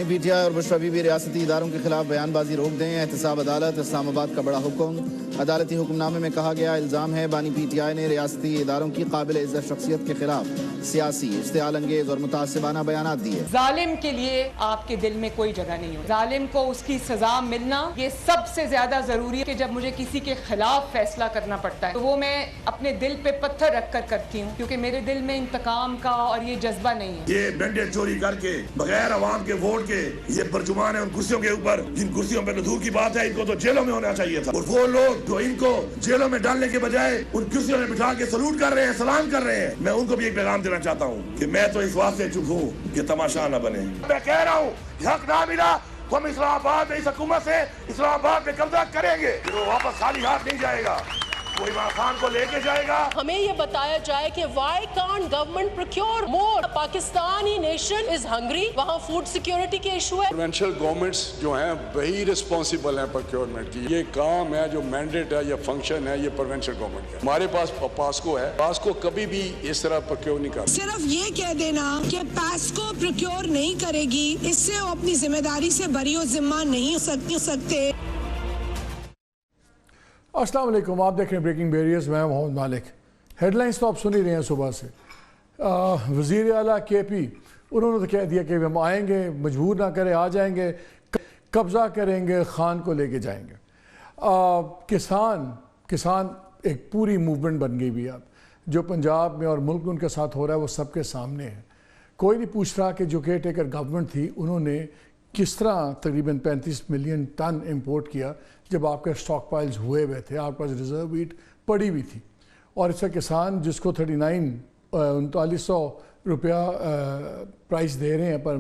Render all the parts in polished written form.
P T I اور بشرا be be ریاستی اداروں کے خلاف بیان بازی روک دیں، احتساب عدالت اسلام آباد کا بڑا حکم۔ عدالتی حکم نامے میں کہا گیا الزام ہے بانی پی ٹی آئی نے ریاستی اداروں کی قابل عزت شخصیت کے خلاف سیاسی، اشتعال انگیز اور متعصبانہ بیانات دیے۔ ظالم کے لیے آپ کے دل میں کوئی جگہ نہیں ہو، ظالم کو اس کی سزا ملنا یہ سب سے زیادہ ضروری ہے کہ جب مجھے کسی کے خلاف فیصلہ کرنا پڑتا ہے تو وہ میں اپنے دل پہ پتھر رکھ کر کرتی ہوں، کیونکہ میرے دل میں انتقام کا اور یہ جذبہ نہیں ہے۔ یہ مینڈیٹ چوری کر کے بغیر عوام کے ووٹ کے یہ پرچمان ہے ان کرسیوں کے اوپر، جن کرسیوں پہ دور کی بات ہے ان کو تو جیلوں میں ہونا چاہیے تھا، اور وہ لوگ جو ان کو جیلوں میں ڈالنے کے بجائے ان کرسیوں میں بٹھا کے سلوٹ کر رہے ہیں، سلام کر رہے ہیں، میں ان کو بھی ایک پیغام دینا چاہتا ہوں کہ میں تو اس واسطے چپ ہوں کہ تماشا نہ بنے۔ میں کہہ رہا ہوں حق نہ ملا تو ہم اسلام آباد میں اس حکومت سے اسلام آباد میں قبضہ کریں گے، وہ واپس خالی ہاتھ نہیں جائے گا، وہ عمران خان کو لے کے جائے گا۔ ہمیں یہ بتایا جائے کہ why can't government procure more؟ Pakistani nation is hungry، وہاں فوڈ سیکیورٹی کے ایشو ہے۔ پروونشل گورنمنٹس جو ہیں وہی رسپانسبل ہیں پروکیورمنٹ کی، یہ کام ہے جو مینڈیٹ ہے یا فنکشن ہے یہ پروونشل گورنمنٹ کا۔ ہمارے پاس پاسکو ہے، پاسکو کبھی بھی اس طرح پروکیور نہیں کرتا۔ صرف یہ کہہ دینا کہ پاسکو پروکیور نہیں کرے گی، اس سے وہ اپنی ذمہ داری سے بری و ذمہ نہیں ہو سکتے۔ السلام علیکم، آپ دیکھ رہے ہیں بریکنگ بیریئرز، میں محمد مالک۔ ہیڈ لائنز تو آپ سن ہی رہے ہیں صبح سے۔ وزیر اعلیٰ کے پی انہوں نے تو کہہ دیا کہ ہم آئیں گے، مجبور نہ کریں، آ جائیں گے، قبضہ کریں گے، خان کو لے کے جائیں گے۔ کسان ایک پوری موومنٹ بن گئی بھی اب، جو پنجاب میں اور ملک میں ان کے ساتھ ہو رہا ہے وہ سب کے سامنے ہے۔ کوئی نہیں پوچھ رہا کہ جو کیئر ٹیکر گورنمنٹ تھی انہوں نے کس طرح تقریباً 35 ملین ٹن امپورٹ کیا جب آپ کے سٹاک پائلز ہوئے ہوئے تھے، آپ کے پاس ریزرو ویٹ پڑی ہوئی تھی، اور اس سے کسان جس کو 3900 روپیہ پرائز دے رہے ہیں پر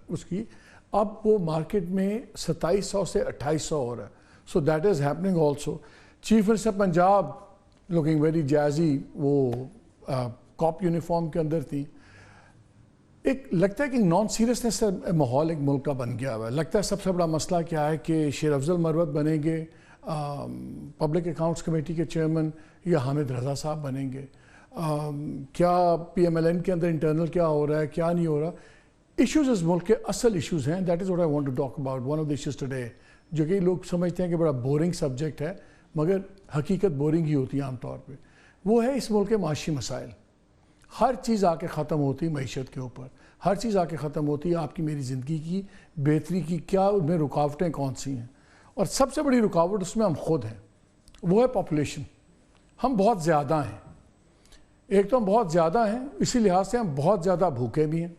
اس کی، اب وہ مارکیٹ میں 2700 سے 2800 ہو رہا ہے۔ So that is happening also. Chief minister Punjab looking very jazzy, وہ کاپ یونیفارم کے اندر تھی۔ ایک لگتا ہے کہ نان سیریسنس ماحول ایک ملک کا بن گیا ہوا ہے۔ لگتا ہے سب سے بڑا مسئلہ کیا ہے کہ شیر افضل مروت بنیں گے پبلک اکاؤنٹس کمیٹی کے چیئرمین یا حامد رضا صاحب بنیں گے، کیا پی ایم ایل این کے اندر انٹرنل کیا ہو رہا ہے، کیا نہیں ہو رہا۔ ایشوز اس ملک کے اصل ایشوز ہیں، that is what I want to talk about, one of the issues today, جو کہ لوگ سمجھتے ہیں کہ بڑا بورنگ سبجیکٹ ہے، مگر حقیقت بورنگ ہی ہوتی ہے عام طور پہ۔ وہ ہے اس ملک کے معاشی مسائل۔ ہر چیز آ کے ختم ہوتی معیشت کے اوپر، ہر چیز آ کے ختم ہوتی ہے آپ کی میری زندگی کی بہتری کی، کیا ان میں رکاوٹیں کون سی ہیں، اور سب سے بڑی رکاوٹ اس میں ہم خود ہیں، وہ ہے پاپولیشن۔ ہم بہت زیادہ ہیں، ایک تو ہم بہت زیادہ ہیں، اسی لحاظ سے ہم بہت زیادہ بھوکے بھی ہیں،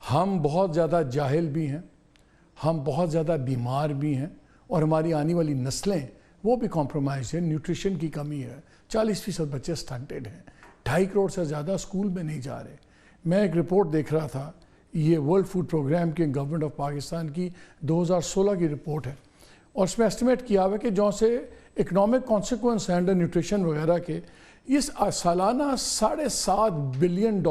ہم بہت زیادہ جاہل بھی ہیں، ہم بہت زیادہ بیمار بھی ہیں، اور ہماری آنے والی نسلیں وہ بھی کمپرومائز ہیں، نیوٹریشن کی کمی ہے، 40% بچے سٹنٹڈ ہیں، 2.5 کروڑ سے زیادہ اسکول میں نہیں جا رہے۔ میں ایک رپورٹ دیکھ رہا تھا، یہ ورلڈ فوڈ پروگرام کے گورنمنٹ آف پاکستان کی 2016 کی رپورٹ ہے، اور اس میں اسٹیمیٹ کیا ہوا کہ جو سے اکنامک کانسیکوینس ہیں انڈر نیوٹریشن وغیرہ کے، اس سالانہ $7.5 بلین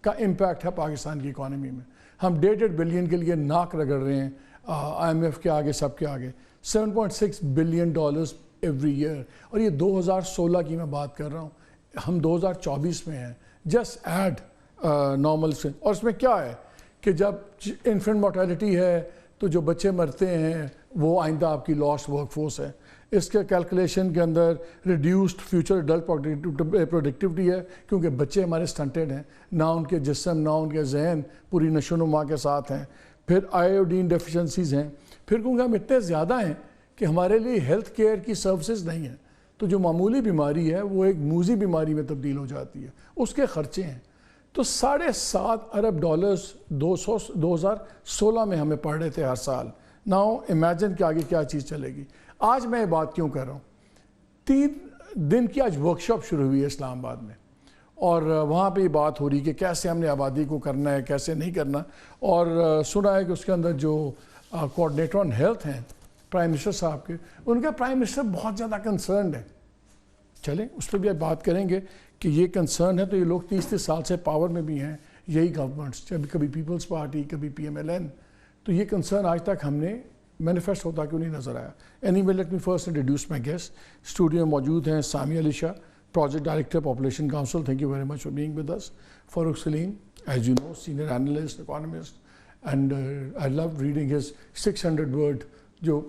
کا امپیکٹ ہے پاکستان کی اکانومی میں۔ ہم 1.5 بلین کے لیے ناک رگڑ رہے ہیں آئی ایم ایف کے آگے، سب کے آگے۔ $7.6 بلین ایوری ایئر، اور یہ 2016 کی میں بات کر رہا ہوں، ہم 2024 میں ہیں، جسٹ ایڈ نارمل سے۔ اور اس میں کیا ہے کہ جب انفنٹ مورٹیلٹی ہے تو جو بچے مرتے ہیں وہ آئندہ آپ کی لاسٹ ورک فورس ہے۔ اس کے کیلکولیشن کے اندر ریڈیوسڈ فیوچر ایڈلٹ پروڈکٹیوٹی ہے، کیونکہ بچے ہمارے سٹنٹڈ ہیں، نہ ان کے جسم نہ ان کے ذہن پوری نشو و نما کے ساتھ ہیں۔ پھر آیوڈین ڈیفیشنسیز ہیں، پھر کیونکہ ہم اتنے زیادہ ہیں کہ ہمارے لیے ہیلتھ کیئر کی سروسز نہیں ہیں، تو جو معمولی بیماری ہے وہ ایک موذی بیماری میں تبدیل ہو جاتی ہے، اس کے خرچے ہیں۔ تو $7.5 ارب 2016 میں ہمیں پڑھ رہے تھے ہر سال۔ ناؤ امیجن کہ آگے کیا چیز چلے گی۔ آج میں یہ بات کیوں کر رہا ہوں؟ 3 دن کی آج ورکشاپ شروع ہوئی ہے اسلام آباد میں، اور وہاں پہ یہ بات ہو رہی کہ کیسے ہم نے آبادی کو کرنا ہے، کیسے نہیں کرنا، اور سنا ہے کہ اس کے اندر جو کوآرڈینیٹر آن ہیلتھ ہیں پرائم منسٹر صاحب کے، ان کا پرائم منسٹر بہت زیادہ کنسرنڈ ہے۔ چلیں اس پہ بھی آپ بات کریں گے کہ یہ کنسرن ہے، تو یہ لوگ 30 سال سے پاور میں بھی ہیں، یہی گورنمنٹس، کبھی پیپلز پارٹی، کبھی پی ایم ایل این، تو یہ کنسرن آج تک ہم نے مینیفیسٹ ہوتا کیوں نہیں نظر آیا۔ Anyway let me first introduce my guest. Studio میں موجود ہیں Samia Ali Shah, project director population council, thank you very much for being with us. Farooq Saleem, as you know, senior analyst, economist, and I love reading his 600 word جو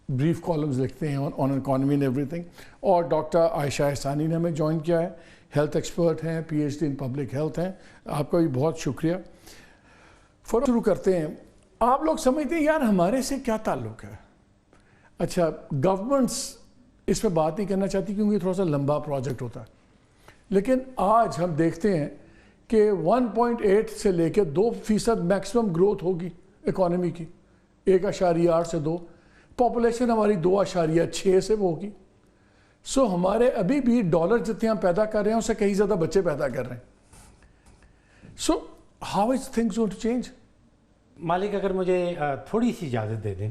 brief columns لکھتے ہیں on economy and everything. اور doctor Ayesha Ehsani نے ہمیں join کیا ہے, health expert ہیں, P H D in public health ہیں. آپ کا بھی بہت شکریہ. شروع کرتے ہیں. آپ لوگ سمجھتے ہیں یار ہمارے سے کیا تعلق ہے. اچھا, گورنمنٹس اس پہ بات نہیں کرنا چاہتی کیونکہ تھوڑا سا لمبا پروجیکٹ ہوتا ہے, لیکن آج ہم دیکھتے ہیں کہ 1.8 سے لے کے 2% میکسیمم گروتھ ہوگی اکانومی کی, 1.8 سے 2. پاپولیشن ہماری 2.6 سے وہ ہوگی. سو ہمارے ابھی بھی ڈالر جتنے ہم پیدا کر رہے ہیں اس سے کہیں زیادہ بچے پیدا کر رہے ہیں. So how is things going to change? مالک اگر مجھے تھوڑی سی اجازت دے دیں,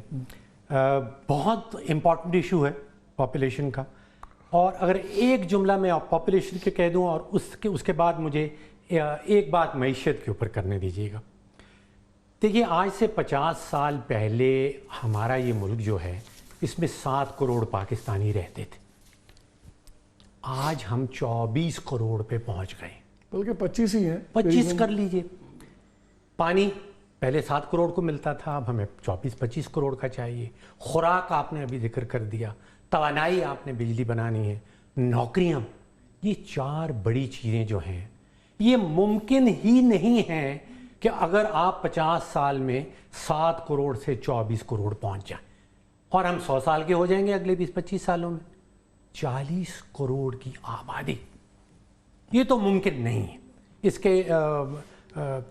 بہت امپورٹنٹ ایشو ہے پاپولیشن کا, اور اگر ایک جملہ میں پاپولیشن کے کہہ دوں اور اس کے بعد مجھے ایک بات معیشت کے اوپر کرنے دیجیے گا. دیکھیے, آج سے 50 سال پہلے ہمارا یہ ملک جو ہے اس میں 7 کروڑ پاکستانی رہتے تھے. آج ہم 24 کروڑ پہ پہنچ گئے, بلکہ 25 ہی ہیں. 25 کر لیجئے. پانی پہلے 7 کروڑ کو ملتا تھا, اب ہمیں 24-25 کروڑ کا چاہیے. خوراک آپ نے ابھی ذکر کر دیا, توانائی آپ نے بجلی بنانی ہے, نوکریاں. یہ 4 بڑی چیزیں جو ہیں یہ ممکن ہی نہیں ہیں کہ اگر آپ 50 سال میں 7 کروڑ سے 24 کروڑ پہنچ جائیں, اور ہم 100 سال کے ہو جائیں گے اگلے 20-25 سالوں میں 40 کروڑ کی آبادی. یہ تو ممکن نہیں ہے. اس کے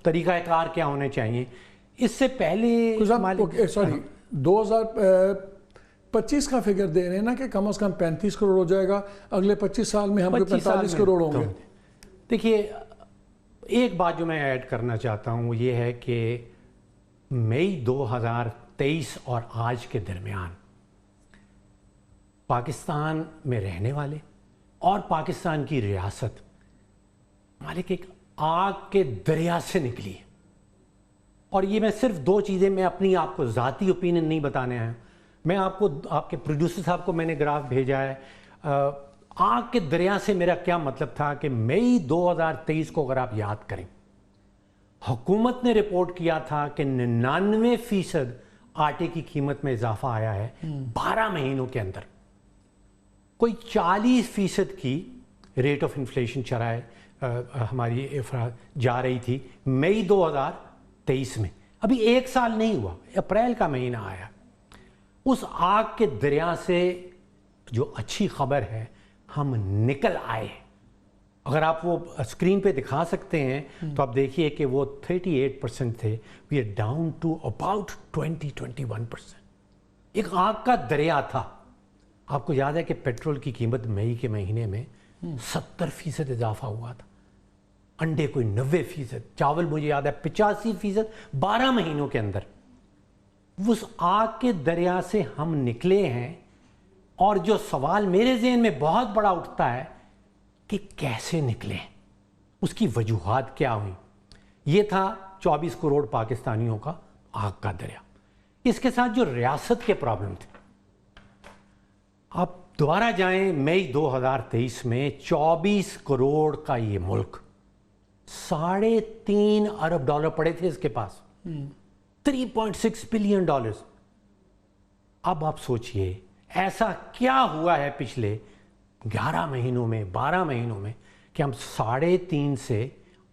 طریقہ کار کیا ہونے چاہیے؟ اس سے پہلے 2025 کا فگر دے رہے ہیں نا کہ کم از کم 35 کروڑ ہو جائے گا, اگلے 25 سال میں ہم 45 کروڑ ہوں گے. دیکھیے, ایک بات جو میں ایڈ کرنا چاہتا ہوں وہ یہ ہے کہ مئی 2023 اور آج کے درمیان پاکستان میں رہنے والے اور پاکستان کی ریاست مالک ایک آگ کے دریا سے نکلی ہے. اور یہ میں صرف 2 چیزیں, میں اپنی آپ کو ذاتی اوپینین نہیں بتانے آیا, میں آپ کو, آپ کے پروڈیوسر صاحب کو میں نے گراف بھیجا ہے. آگ کے دریا سے میرا کیا مطلب تھا کہ مئی 2023 کو اگر آپ یاد کریں, حکومت نے رپورٹ کیا تھا کہ 99% آٹے کی قیمت میں اضافہ آیا ہے 12 مہینوں کے اندر. کوئی 40% کی ریٹ آف انفلیشن چرائے ہماری جا رہی تھی مئی 2023 میں. ابھی 1 سال نہیں ہوا, اپریل کا مہینہ آیا. اس آگ کے دریا سے جو اچھی خبر ہے, ہم نکل آئے. اگر آپ وہ اسکرین پہ دکھا سکتے ہیں تو آپ دیکھیے کہ وہ 38% تھے, we are down to about 20-21%. ایک آگ کا دریا تھا. آپ کو یاد ہے کہ پیٹرول کی قیمت مئی کے مہینے میں 70% اضافہ ہوا تھا, انڈے کوئی 90%, چاول مجھے یاد ہے 85%, 12 مہینوں کے اندر. اس آگ کے دریا سے ہم نکلے ہیں. اور جو سوال میرے ذہن میں بہت بڑا اٹھتا ہے کہ کیسے نکلے, اس کی وجوہات کیا ہوئیں. یہ تھا 24 کروڑ پاکستانیوں کا آگ کا دریا. اس کے ساتھ جو ریاست کے پرابلم تھے, آپ دوبارہ جائیں مئی 2023 میں 24 کروڑ کا یہ ملک, $3.5 ارب پڑے تھے اس کے پاس, $3.6 بلین. اب آپ سوچئے ایسا کیا ہوا ہے پچھلے 11 مہینوں میں, 12 مہینوں میں کہ ہم 3.5 سے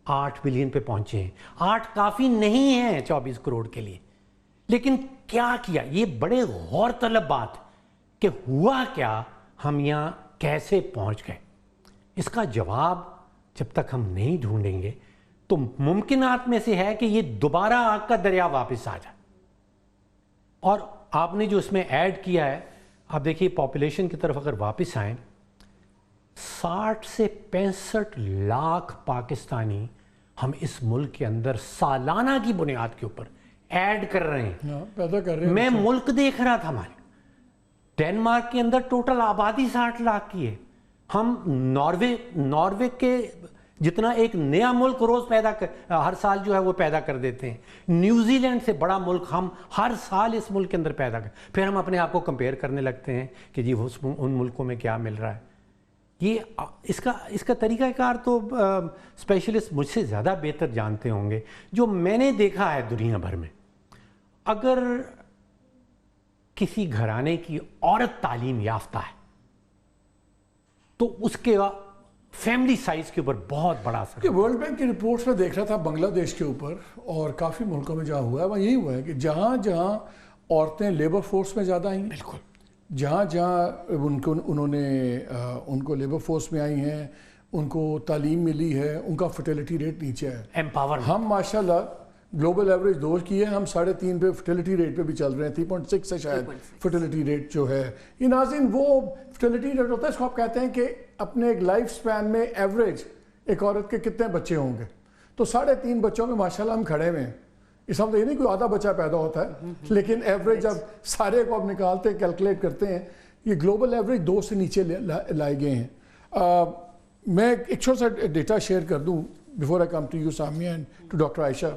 8 بلین پہ پہنچے ہیں. 8 کافی نہیں ہیں 24 کروڑ کے لیے, لیکن کیا کیا؟ یہ بڑے غور طلب بات کہ ہوا کیا, ہم یہاں کیسے پہنچ گئے. اس کا جواب جب تک ہم نہیں ڈھونڈیں گے تو ممکنات میں سے ہے کہ یہ دوبارہ آگ کا دریا واپس آ جائے. اور آپ نے جو اس میں ایڈ کیا ہے, آپ دیکھیے پاپولیشن کی طرف اگر واپس آئیں, 60 سے 65 لاکھ پاکستانی ہم اس ملک کے اندر سالانہ کی بنیاد کے اوپر ایڈ کر رہے ہیں, پیدا کر رہے ہیں. میں ملک دیکھ رہا تھا ہمارے ڈینمارک کے اندر ٹوٹل آبادی 60 لاکھ کی ہے. ہم ناروے کے جتنا ایک نیا ملک روز ہر سال جو ہے وہ پیدا کر دیتے ہیں. نیوزی لینڈ سے بڑا ملک ہم ہر سال اس ملک کے اندر پیدا پھر ہم اپنے آپ کو کمپیئر کرنے لگتے ہیں کہ جی ان ملکوں میں کیا مل رہا ہے. یہ اس کا طریقہ کار تو اسپیشلسٹ مجھ سے زیادہ بہتر جانتے ہوں گے. جو میں نے دیکھا ہے دنیا بھر میں, اگر کسی گھرانے کی عورت تعلیم یافتہ ہے تو اس کے فیملی سائز کے اوپر بہت بڑا اثر ہے. ورلڈ بینک کی رپورٹس میں دیکھ رہا تھا بنگلہ دیش کے اوپر اور کافی ملکوں میں جہاں ہوا ہے وہاں یہی ہوا ہے کہ جہاں جہاں عورتیں لیبر فورس میں زیادہ آئی ہیں, بالکل جہاں جہاں ان کو لیبر فورس میں آئی ہیں, ان کو تعلیم ملی ہے, ان کا فرٹیلیٹی ریٹ نیچے ہے. ایمپاور ہم ماشاءاللہ گلوبل ایوریج 2 کی ہے, ہم 3.5 پہ فرٹیلیٹی ریٹ پہ بھی چل رہے ہیں, 3.6 سے شاید فرٹیلیٹی ریٹ جو ہے. یہ ناظرین وہ فرٹیلیٹی ریٹ ہوتا ہے اس کو آپ کہتے ہیں کہ اپنے ایک لائف سپین میں ایوریج ایک عورت کے کتنے بچے ہوں گے. تو 3.5 بچوں میں ماشاءاللہ ہم کھڑے ہوئے ہیں. اس ہم تو یہ نہیں کوئی آدھا بچہ پیدا ہوتا ہے, لیکن ایوریج اب سارے کو آپ نکالتے ہیں, کیلکولیٹ کرتے ہیں, یہ گلوبل ایوریج 2 سے نیچے لائے گئے ہیں. میں ایک چھوٹا سا ڈیٹا شیئر کر دوں before I come to you Samia and to doctor Ayesha.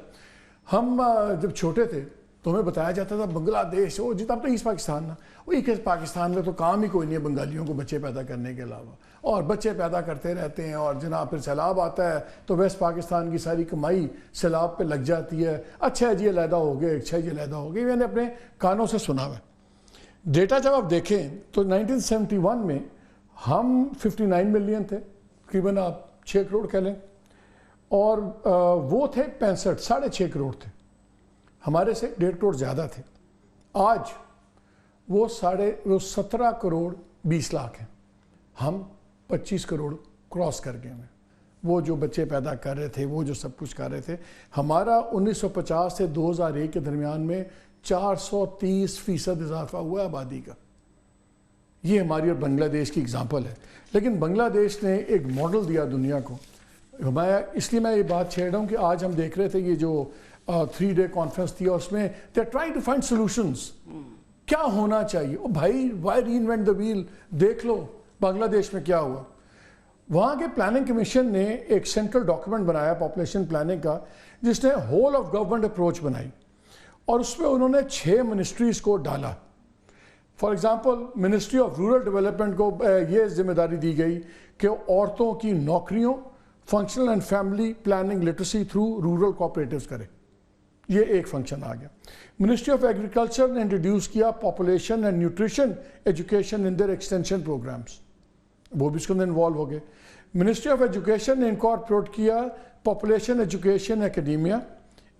ہم جب چھوٹے تھے تو ہمیں بتایا جاتا تھا بنگلہ دیش وہ جتنا تو ایسٹ پاکستان نا, وہ پاکستان میں تو کام ہی کوئی نہیں ہے بنگالیوں کو بچے پیدا کرنے کے علاوہ, اور بچے پیدا کرتے رہتے ہیں, اور جناب پھر سیلاب آتا ہے تو ویسٹ پاکستان کی ساری کمائی سیلاب پہ لگ جاتی ہے. اچھا جی علیحدہ ہو گئے, اچھا جی علیحدہ ہو گئے. میں نے اپنے کانوں سے سنا ہوا ہے ڈیٹا. جب آپ دیکھیں تو 1971 میں ہم 59 ملین تھے, تقریباً آپ 6 کروڑ کہہ لیں, اور وہ تھے 65 6.5 کروڑ تھے, ہمارے سے 1.5 کروڑ زیادہ تھے. آج وہ 17 کروڑ 20 لاکھ ہیں, ہم 25 کروڑ کراس کر گئے ہیں. وہ جو بچے پیدا کر رہے تھے, وہ جو سب کچھ کر رہے تھے, ہمارا 1950 سے 2001 کے درمیان میں 430% اضافہ ہوا ہے آبادی کا. یہ ہماری اور بنگلہ دیش کی اگزامپل ہے. لیکن بنگلہ دیش نے ایک ماڈل دیا دنیا کو. اس لیے میں یہ بات چھیڑ رہا ہوں کہ آج ہم دیکھ رہے تھے یہ جو 3 ڈے کانفرنس تھی, اور اس میں they are trying to find solutions. کیا ہونا چاہیے؟ او بھائی why reinvent the wheel؟ دیکھ لو بنگلہ دیش میں کیا ہوا. وہاں کے پلاننگ کمیشن نے ایک سینٹرل ڈاکیومنٹ بنایا پاپولیشن پلاننگ کا, جس نے ہول آف گورنمنٹ اپروچ بنائی, اور اس میں انہوں نے 6 منسٹریز کو ڈالا. For example ministry of rural development کو یہ ذمہ داری دی گئی کہ عورتوں کی نوکریوں, functional and family planning literacy through rural cooperatives کرے. یہ ایک فنکشن آ گیا. منسٹری آف ایگریکلچر نے انٹروڈیوس کیا population and nutrition education in their extension programmes, وہ بھی اس کے اندر انوالو ہو گئے. منسٹری آف ایجوکیشن نے انکارپوریٹ کیا population education academia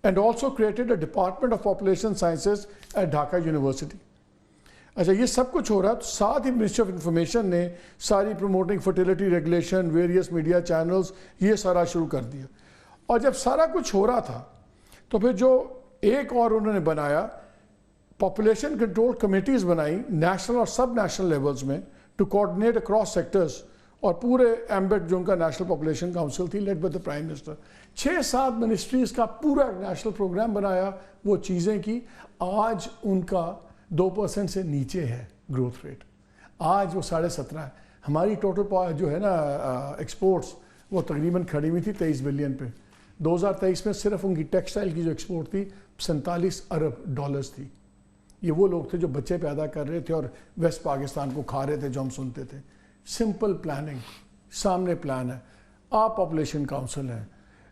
and also created a department of population sciences at Dhaka university. اچھا یہ سب کچھ ہو رہا ہے, تو ساتھ ہی منسٹری آف انفارمیشن نے ساری promoting fertility regulation, various media channels, یہ سارا شروع کر دیا. اور جب سارا کچھ ہو رہا تھا تو پھر جو ایک اور انہوں نے بنایا, پاپولیشن کنٹرول کمیٹیز بنائی نیشنل اور سب نیشنل لیولز میں ٹو کوآرڈینیٹ اکراس سیکٹرز, اور پورے ایمبٹ جو ان کا نیشنل پاپولیشن کاؤنسل تھی led by the prime minister. 6-7 ministries کا پورا نیشنل پروگرام بنایا, وہ چیزیں کی. آج ان کا 2% سے نیچے ہے گروتھ ریٹ, آج وہ 17.5 ہے. ہماری ٹوٹل جو ہے نا ایکسپورٹس وہ تقریباً کھڑی ہوئی تھی 23 بلین پہ. 2023 میں صرف ان کی ٹیکسٹائل کی جو ایکسپورٹ تھی 47 ارب ڈالرز تھی. یہ وہ لوگ تھے جو بچے پیدا کر رہے تھے اور ویسٹ پاکستان کو کھا رہے تھے, جو ہم سنتے تھے. سمپل پلاننگ, سامنے پلان ہے, آپ پاپولیشن کاؤنسل ہیں.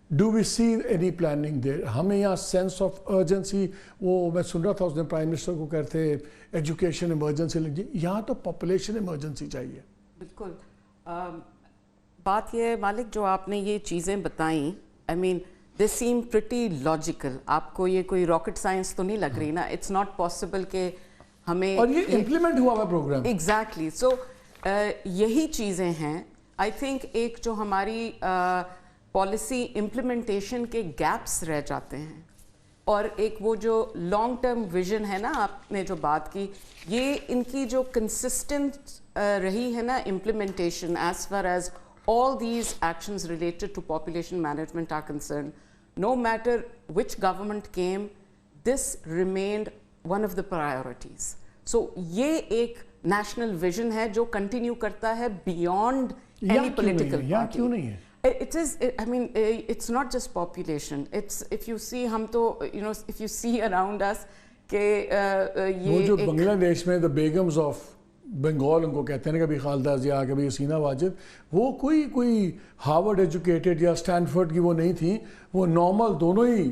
Do we see any planning there? ہمیں یہاں سینس آف ارجنسی, وہ میں سن رہا تھا اس دن پرائم منسٹر کو کہتے ایجوکیشن ایمرجنسی لگ جائے, یہاں تو پاپولیشن ایمرجنسی چاہیے. بالکل. بات یہ ہے مالک جو آپ نے یہ چیزیں بتائیں, I mean they seem pretty logical. آپ کو یہ کوئی راکٹ سائنس تو نہیں لگ رہی نا. اٹس ناٹ پاسبل کہ ہمیں, اور یہ امپلیمنٹ ہوا ہوا پروگرام. ایگزیکٹلی. سو یہی چیزیں ہیں آئی تھنک ایک جو ہماری پالیسی امپلیمنٹیشن کے گیپس رہ جاتے ہیں, اور ایک وہ جو لانگ ٹرم ویژن ہے نا آپ نے جو بات کی, یہ ان کی جو کنسسٹنٹ رہی ہے نا implementation as far as all these actions related to population management are concerned, no matter which government came, this remained one of the priorities. So یہ ایک national vision ہے جو continue کرتا ہے beyond any political party. یا کیوں نہیں ہے؟ It is, I mean, it's not just population. It's, if you see, ہم تو, you know, if you see around us کہ یہ وہ جو بنگلہ دیش میں the Begums of بنگال ان کو کہتے ہیں, کبھی خالدہ ضیاء, کبھی حسینہ واجد, وہ کوئی ہارورڈ ایجوکیٹڈ یا اسٹینفورڈ کی وہ نہیں تھیں, وہ نارمل دونوں ہی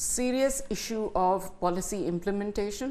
serious issue of policy implementation,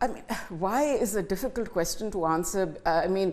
I mean, why is a difficult question to answer. I mean,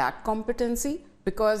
lack competency, because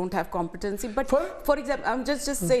don't have competency. But for example, I'm just say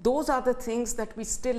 Those are the things that we still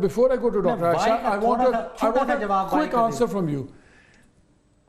before I go to Dr. Aisha, I want a quick answer from you.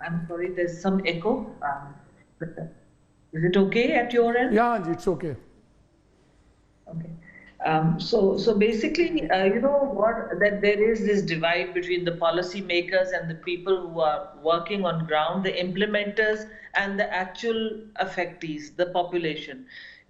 I'm sorry, there's some echo. Is it okay at your end? Yeah, it's okay. Okay. So basically, you know what, that there is this divide between the policy makers and the people who are working on ground, the implementers and the actual affectees, the population.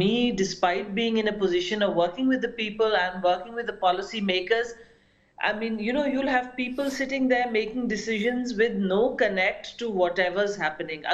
Me, despite being in a position of working with the people and working with the policy makers, I mean, you know, you'll have people sitting there making decisions with no connect to whatever's happening.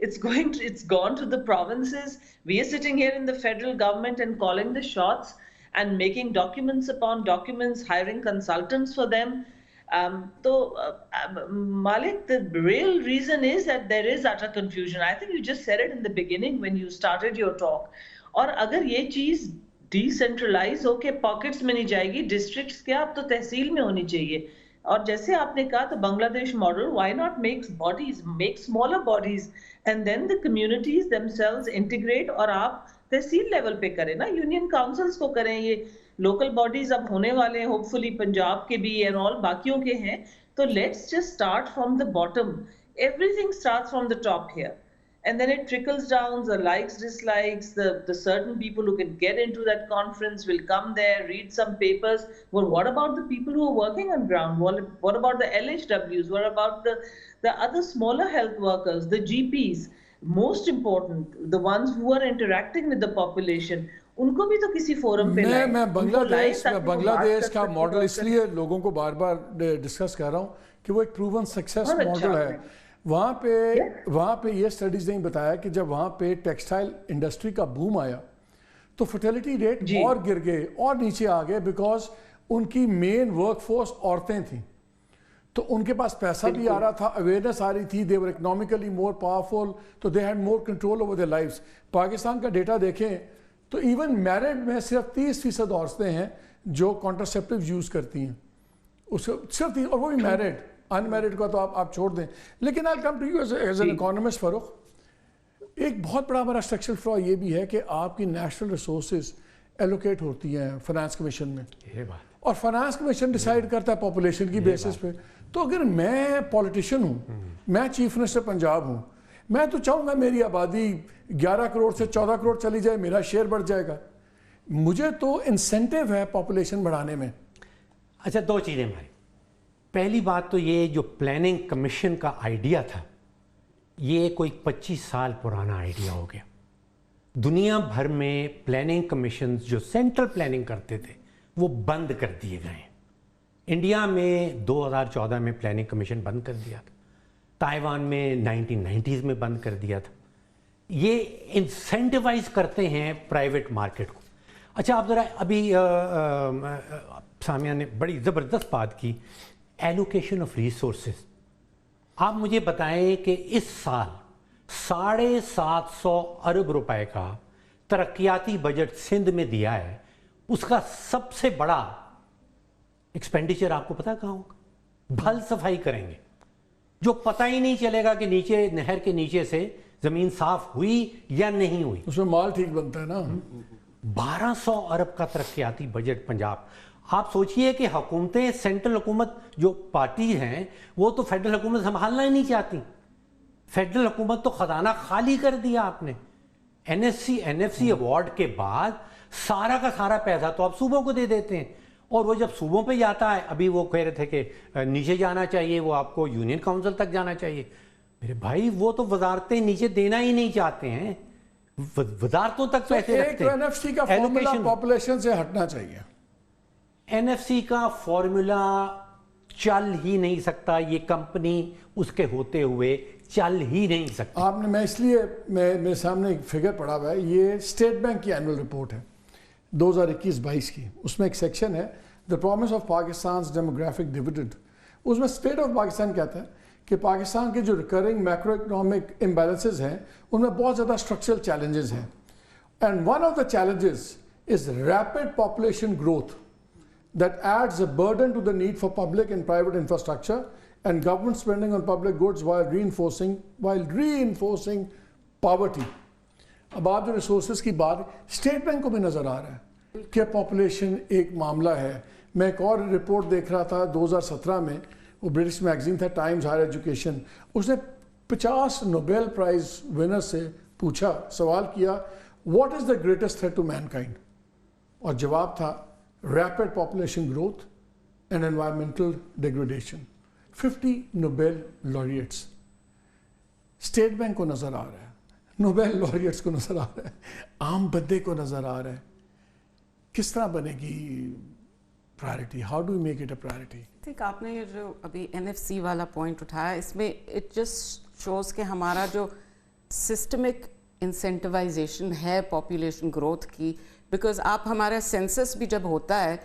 It's gone to the provinces. We are sitting here in the federal government and calling the shots and making documents upon documents, hiring consultants for them. Malik, the real reason is that there is utter confusion. I think you just said it in the beginning when you started your talk. اور اگر یہ چیز decentralise ہو کے pockets میں نہیں جائے گی, districts کیا اب تو تحصیل میں ہونی چاہیے. اور جیسے آپ نے کہا تو Bangladesh model, why not make smaller bodies and then the communities themselves integrate, اور آپ تحصیل لیول پہ کریں نا, یونین کاؤنسلس کو کریں. یہ لوکل باڈیز اب ہونے والے ہیں ہوپ فلی, پنجاب کے بھی اینڈ آل باقیوں کے ہیں. تو let's just start from the bottom, everything start from the top here. And then it trickles down, the likes, dislikes, the certain people who can get into that conference will come there, read some papers. Well, what about the people who are working on ground? What about the LHWs? What about the other smaller health workers, the GPs? Most important, the ones who are interacting with the population. ان کو بھی تو کسی forum پہ لائیں. میں بنگلہ دیش کا model اس لیے لوگوں کو بار بار ڈسکس کر رہا ہوں کہ وہ ایک پروون سکسیس ماڈل ہے. وہاں پہ یہ سٹڈیز نہیں بتایا کہ جب وہاں پہ ٹیکسٹائل انڈسٹری کا بوم آیا تو فرٹیلیٹی ریٹ اور گر گئے اور نیچے آ گئے, بیکاز ان کی مین ورک فورس عورتیں تھیں, تو ان کے پاس پیسہ بھی آ رہا تھا, اویئرنیس آ رہی تھی, دے ور اکنامکلی مور پاورفل, تو they had more control over there lives. Pakistan کا ڈیٹا دیکھیں تو ایون میرڈ میں صرف 30% عورتیں ہیں جو کانٹرسیپٹیو یوز کرتی ہیں, اس صرف, اور وہ بھی میرڈ. ان میرڈ کا تو آپ چھوڑ دیں. لیکن I'll come to you as an economist, فاروق. ایک بہت بڑا ہمارا اسٹرکچرل فلا یہ بھی ہے کہ آپ کی نیشنل ریسورسز ایلوکیٹ ہوتی ہیں فائنانس کمیشن میں, اور فائنانس کمیشن ڈیسائیڈ کرتا ہے پاپولیشن کی بیسس پہ. تو اگر میں پولیٹیشین ہوں, میں چیف منسٹر پنجاب ہوں, میں تو چاہوں گا میری آبادی 11 کروڑ سے 14 کروڑ چلی جائے, میرا شیئر بڑھ جائے گا. مجھے تو انسینٹیو ہے پاپولیشن بڑھانے میں. اچھا, دو چیزیں ہماری. پہلی بات تو یہ جو پلاننگ کمیشن کا آئیڈیا تھا, یہ کوئی 25 سال پرانا آئیڈیا ہو گیا. دنیا بھر میں پلاننگ کمیشنز جو سینٹرل پلاننگ کرتے تھے وہ بند کر دیے گئے ہیں. انڈیا میں 2014 میں پلاننگ کمیشن بند کر دیا تھا, تائیوان میں 1990s میں بند کر دیا تھا. یہ انسینٹیوائز کرتے ہیں پرائیویٹ مارکیٹ کو. اچھا, آپ ذرا ابھی سامیہ نے بڑی زبردست بات کی, ایلوکیشن آف ریسورسز. آپ مجھے بتائیں کہ اس سال 750 ارب روپے کا ترقیاتی بجٹ سندھ میں دیا ہے, اس کا سب سے بڑا ایکسپینڈیچر آپ کو پتا کہاں ہوگا؟ بھل صفائی کریں گے, جو پتہ ہی نہیں چلے گا کہ نیچے نہر کے نیچے سے زمین صاف ہوئی یا نہیں ہوئی. اس میں مال ٹھیک بنتا ہے نا. 1200 ارب کا ترقیاتی بجٹ پنجاب. آپ سوچئے کہ حکومتیں, سینٹرل حکومت جو پارٹی ہیں وہ تو فیڈرل حکومت سنبھالنا ہی نہیں چاہتی. فیڈرل حکومت تو خزانہ خالی کر دیا آپ نے. این ایف سی ایوارڈ کے بعد سارا کا سارا پیسہ تو آپ صوبوں کو دے دیتے ہیں, اور وہ جب صوبوں پہ جاتا ہے, ابھی وہ کہہ رہے تھے کہ نیچے جانا چاہیے, وہ آپ کو یونین کاؤنسل تک جانا چاہیے. میرے بھائی, وہ تو وزارتیں نیچے دینا ہی نہیں چاہتے ہیں, وزارتوں تک پیسے رکھتے ہیں. این ایف سی کا فارمولا پاپولیشن سے ہٹنا چاہیے. این ایف سی کا فارمولا چل ہی نہیں سکتا, یہ کمپنی اس کے ہوتے ہوئے چل ہی نہیں سکتا. آپ نے, میں اس لیے میرے سامنے ایک فگر پڑا ہوا ہے, یہ اسٹیٹ بینک کی اینول رپورٹ ہے 2021-22 کی. اس میں ایک سیکشن ہے the promise of Pakistan's demographic dividend. اس میں اسٹیٹ آف پاکستان کہتا ہے کہ پاکستان کے جو ریکرنگ میکرو اکنامک امبیلنسز ہیں ان میں بہت زیادہ اسٹرکچرل چیلنجز ہیں, and one of the challenges is rapid population growth that adds a burden to the need for public and private infrastructure and government spending on public goods while reinforcing poverty. اب آپ جو resources کی بات, state bank کو بھی نظر آ رہا ہے کہ پاپولیشن ایک معاملہ ہے. میں ایک اور رپورٹ دیکھ رہا تھا 2017 میں, وہ برٹش میگزین تھا ٹائمز ہائر ایجوکیشن, اس نے 50 نوبیل پرائز ونر سے پوچھا, سوال کیا what is the greatest threat to mankind, اور جواب تھا rapid population growth and environmental degradation. 50 Nobel laureates. State bank کو نظر آ رہا ہے, نوبیل laureates کو نظر آ رہا ہے, عام بندے کو نظر آ رہا ہے. کس طرح بنے گی priority? How do we make it a priority? I think آپ نے جو ابھی NFC والا پوائنٹ اٹھایا, اس میں it just shows کہ ہمارا جو systemic incentivization ہے population growth کی, بیکاز آپ ہمارا سینسس بھی جب ہوتا ہے,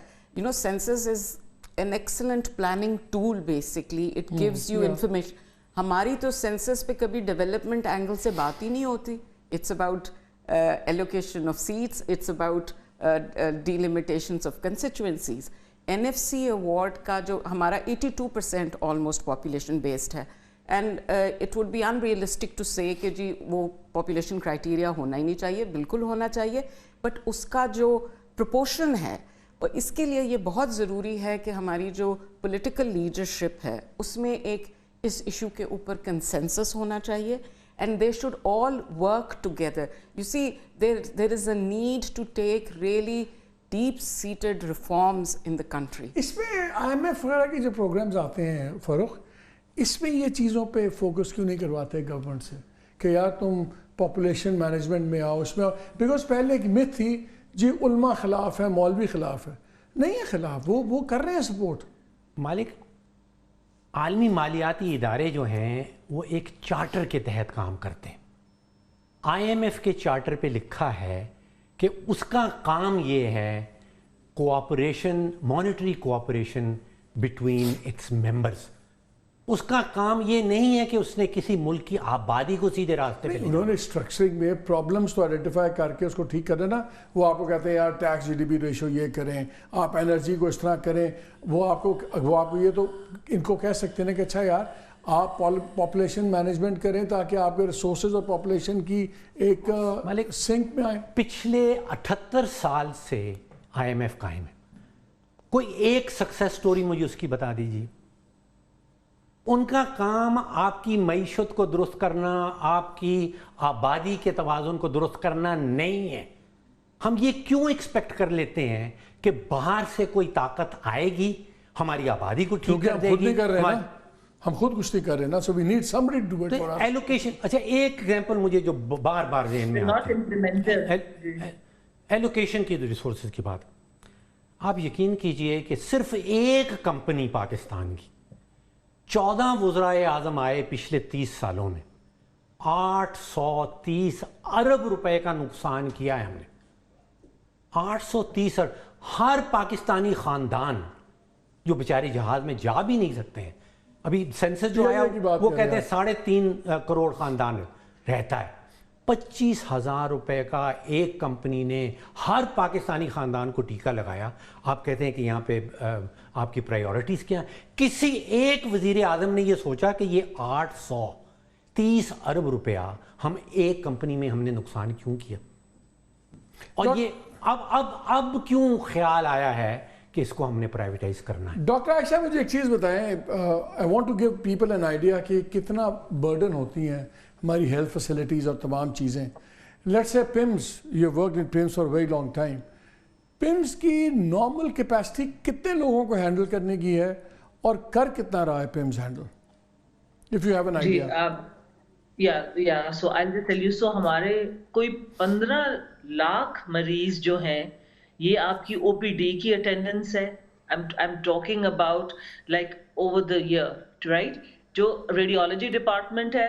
census is an excellent planning tool basically. It gives you information. ہماری تو سینسس پہ کبھی ڈیولپمنٹ اینگل سے بات ہی نہیں ہوتی. It's about allocation of seats, it's about delimitations of constituencies. NFC award کا جو ہمارا 82% almost population based ہے, and it would be unrealistic to say کہ جی وہ population criteria ہونا ہی نہیں چاہیے, بالکل ہونا چاہیے, but اس کا جو proportion ہے, اور اس کے لیے یہ بہت ضروری ہے کہ ہماری جو political leadership ہے اس میں ایک اس ایشو کے اوپر consensus ہونا چاہیے, and they should all work together. You see, there is a need to take really deep-seated reforms in the country. اس میں IMF وغیرہ کے جو پروگرامز آتے ہیں فاروق, اس میں یہ چیزوں پہ فوکس کیوں نہیں کرواتے گورنمنٹ سے کہ یار تم پاپولیشن مینجمنٹ میں آؤ, اس میں آؤ, بیکاز پہلے ایک myth تھی جی علماء خلاف ہے, مولوی خلاف ہے. نہیں ہے خلاف, وہ کر رہے ہیں سپورٹ. مالک, عالمی مالیاتی ادارے جو ہیں وہ ایک چارٹر کے تحت کام کرتے ہیں. IMF کے چارٹر پہ لکھا ہے کہ اس کا کام یہ ہے cooperation, monetary cooperation between its members. اس کا کام یہ نہیں ہے کہ اس نے کسی ملک کی آبادی کو سیدھے راستے پہ. انہوں نے اسٹرکچرنگ میں پرابلمس تو آئیڈینٹیفائی کر کے اس کو ٹھیک کر دینا. وہ آپ کو کہتے ہیں یار ٹیکس GDP ریشو یہ کریں, آپ انرجی کو اس طرح کریں, وہ آپ کو یہ تو ان کو کہہ سکتے ہیں کہ اچھا یار آپ پاپولیشن مینجمنٹ کریں تاکہ آپ کے ریسورسز اور پاپولیشن کی ایک سنک میں آئیں. پچھلے 78 سال سے IMF قائم ہے. کوئی ایک سکسیس سٹوری مجھے اس کی بتا دیجیے. ان کا کام آپ کی معیشت کو درست کرنا, آپ کی آبادی کے توازن کو درست کرنا نہیں ہے. ہم یہ کیوں ایکسپیکٹ کر لیتے ہیں کہ باہر سے کوئی طاقت آئے گی ہماری آبادی کو ٹھیک کر دے گی. ہم خود کچھ نہیں کر رہے نا, so we need somebody to do it for us. Allocation, اچھا ایک ایگزامپل مجھے جو بار بار ذہن میں آتی ہے, ایلوکیشن کی ریسورسز کی بات. آپ یقین کیجئے کہ صرف ایک کمپنی پاکستان کی 14 وزرائے اعظم آئے پچھلے 30 سالوں میں, 830 ارب روپے کا نقصان کیا ہے ہم نے. 830 ارب. ہر پاکستانی خاندان جو بیچارے جہاز میں جا بھی نہیں سکتے ہیں, ابھی سینسس جو آیا وہ کہتے ہیں 3.5 کروڑ خاندان رہتا ہے. 25,000 روپے کا ایک کمپنی نے ہر پاکستانی خاندان کو ٹیکہ لگایا. آپ کہتے ہیں کہ یہاں پہ آپ کی پرائیورٹیز کیا ہیں؟ کسی ایک وزیر اعظم نے یہ سوچا کہ یہ 830 ارب روپیہ ہم ایک کمپنی میں ہم نے نقصان کیوں کیا؟ اور یہ اب کیوں خیال آیا ہے کہ اس کو ہم نے پرائیویٹائز کرنا ہے؟ ڈاکٹر عائشہ مجھے ایک چیز بتائیں, I want to give people an idea کہ کتنا برڈن ہوتی ہیں ہماری ہیلتھ فیسلٹیز اور تمام چیزیں. Let's say PIMS, you have worked in PIMS for a very long time. PIMS کی نارمل کیپیسٹی کتنے لوگوں کو ہینڈل کرنے کی ہے اور کر کتنا رہا ہے PIMS handle, if you have an idea? Yeah, so I'll just tell you. So ہمارے کوئی 15 لاکھ مریض جو ہیں یہ آپ کی OPD کی اٹینڈنس ہے. I'm talking about like over the year, right? جو ریڈیولوجی ڈپارٹمنٹ ہے,